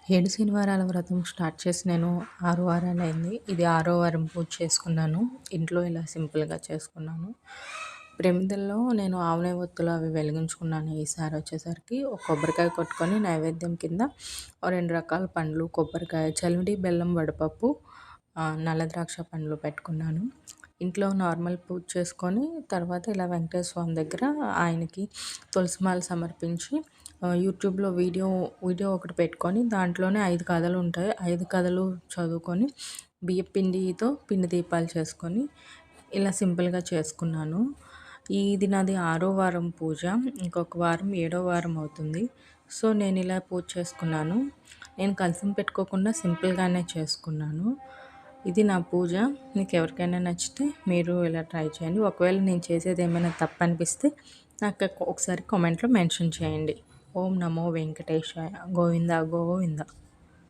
7 శనివారాల వ్రతం స్టార్ట్ చేసి నేను 6 వారాలయింది. ఇది 6 వారం పూజ చేసుకున్నాను. ఇంట్లో ఇలా సింపుల్‌గా చేసుకున్నాను. ప్రమిదల్లో నేను ఆవు నెయ్యొత్తులు అవి వెలిగించుకున్నాను ఈసారి వచ్చేసరికి. ఒక కొబ్బరికాయ కొట్టుకొని నైవేద్యం కింద ఓ 2 రకాల పండ్లు, కొబ్బరికాయ, చలివిడి, బెల్లం, వడపప్పు, నల్ల ద్రాక్ష పండ్లు పెట్టుకున్నాను. ఇంట్లో నార్మల్ పూజ చేసుకొని తర్వాత ఇలా వెంకటేశ్వర స్వామి దగ్గర ఆయనకి తులసిమాల సమర్పించి యూట్యూబ్‌లో వీడియో ఒకటి పెట్టుకొని దాంట్లోనే 5 కథలు ఉంటాయి. 5 కథలు చదువుకొని బియ్యపు పిండితో పిండి దీపాలు చేసుకొని ఇలా సింపుల్‌గా చేసుకున్నాను. ఇది నాది 6 వారం పూజ. ఇంకొక వారం 7 వారం అవుతుంది. సో, నేను ఇలా పూజ చేసుకున్నాను. నేను కలశం పెట్టుకోకుండా సింపుల్‌గానే చేసుకున్నాను. ఇది నా పూజ. మీకు ఎవరికైనా నచ్చితే మీరు ఇలా ట్రై చేయండి. ఒకవేళ నేను చేసేది ఏమైనా తప్పనిపిస్తే నాకు ఒకసారి కామెంట్‌లో మెన్షన్ చేయండి. ఓం నమో వెంకటేశాయ. గోవింద గోవింద.